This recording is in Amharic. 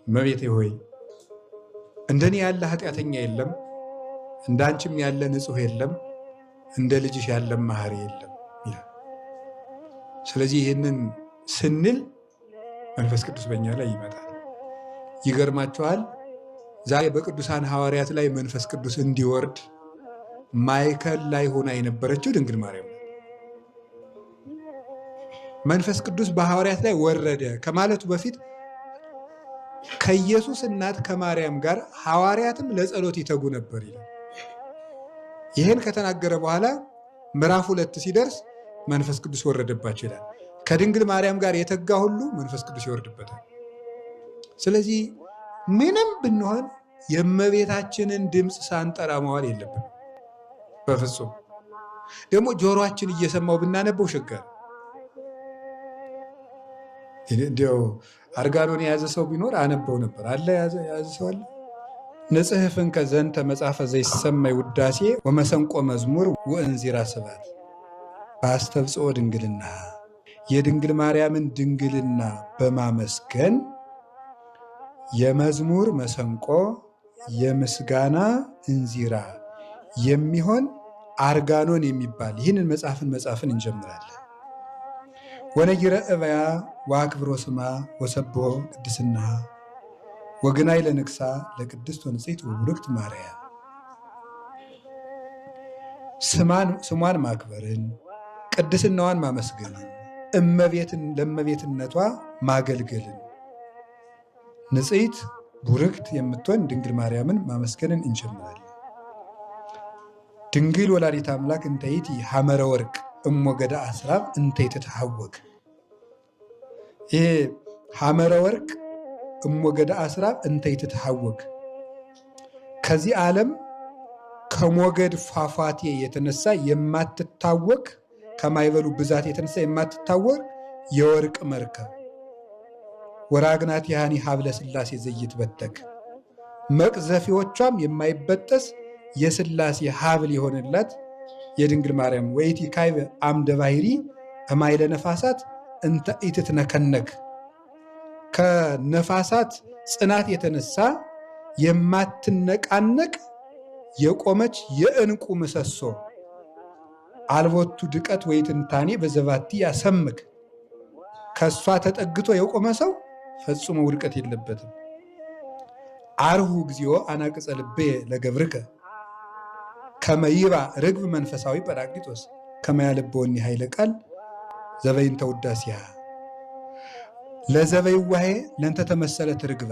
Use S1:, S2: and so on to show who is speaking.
S1: እመቤቴ ሆይ እንደኔ ያለ ኃጢአተኛ የለም፣ እንዳንቺም ያለ ንጹሕ የለም፣ እንደ ልጅሽ ያለ መሐሪ የለም ይላል። ስለዚህ ይህንን ስንል መንፈስ ቅዱስ በእኛ ላይ ይመጣል። ይገርማችኋል፣ ዛሬ በቅዱሳን ሐዋርያት ላይ መንፈስ ቅዱስ እንዲወርድ ማዕከል ላይ ሆና የነበረችው ድንግል ማርያም ነው። መንፈስ ቅዱስ በሐዋርያት ላይ ወረደ ከማለቱ በፊት ከኢየሱስ እናት ከማርያም ጋር ሐዋርያትም ለጸሎት ይተጉ ነበር ይላል። ይህን ከተናገረ በኋላ ምዕራፍ 2 ሲደርስ መንፈስ ቅዱስ ወረደባቸው ይላል። ከድንግል ማርያም ጋር የተጋ ሁሉ መንፈስ ቅዱስ ይወርድበታል። ስለዚህ ምንም ብንሆን የእመቤታችንን ድምፅ ሳንጠራ መዋል የለብንም በፍጹም። ደግሞ ጆሮአችን እየሰማው ብናነበው ሸጋር። እንዲያው አርጋኖን የያዘ ሰው ቢኖር አነበው ነበር አለ። የያዘ ሰው አለ? ንጽሕፍን ከዘንተ መጽሐፈ ዘይሰማይ ውዳሴ ወመሰንቆ መዝሙር ወእንዚራ ስብሐት በአስተብጽኦ ድንግልና፣ የድንግል ማርያምን ድንግልና በማመስገን የመዝሙር መሰንቆ የምስጋና እንዚራ የሚሆን አርጋኖን የሚባል ይህንን መጽሐፍን እንጀምራለን። ወነጊረ እበያ ወአክብሮ ስማ ወሰብሖ ቅድስና ወግናይ ለንግሳ ለቅድስት ወንጽሕት ወቡርክት ማርያም። ስሟን ማክበርን ቅድስናዋን ማመስገንን ለእመቤትነቷ ማገልገልን ንጽሕት ቡርክት የምትሆን ድንግል ማርያምን ማመስገንን እንጀምራለን። ድንግል ወላዲተ አምላክ እንተይቲ ሐመረ ወርቅ እሞገዳ አስራብ እንተይት ተሐወቅ። ይሄ ሐመረ ወርቅ እሞገዳ አስራብ እንተይት ተሐወቅ ከዚህ ዓለም ከሞገድ ፏፏቴ የተነሳ የማትታወቅ ከማይበሉ ብዛት የተነሳ የማትታወቅ የወርቅ መርከብ ወራግናት ያኒ ሀብለ ሥላሴ ዘይትበተክ መቅዘፊዎቿም የማይበጠስ የሥላሴ ሀብል የሆነላት የድንግል ማርያም ወይቲ ካይበ አምደ ባሕሪ እማይለ ነፋሳት እንተ ኢትትነከነክ ከነፋሳት ጽናት የተነሳ የማትነቃነቅ የቆመች የዕንቁ ምሰሶ አልቦቱ ድቀት ወይትንታኔ በዘባቲ ያሰምክ። ከእሷ ተጠግቶ የቆመ ሰው ፈጽሞ ውድቀት የለበትም። አርሁ እግዚኦ አናቅጸ ልቤ ለገብርከ ከመይባ ርግብ መንፈሳዊ ጰራቅሊጦስ ከመያልበወኒ ኃይለ ቃል ዘበይንተ ውዳሴሃ ለዘበይዋሄ ለእንተ ተመሰለት ርግበ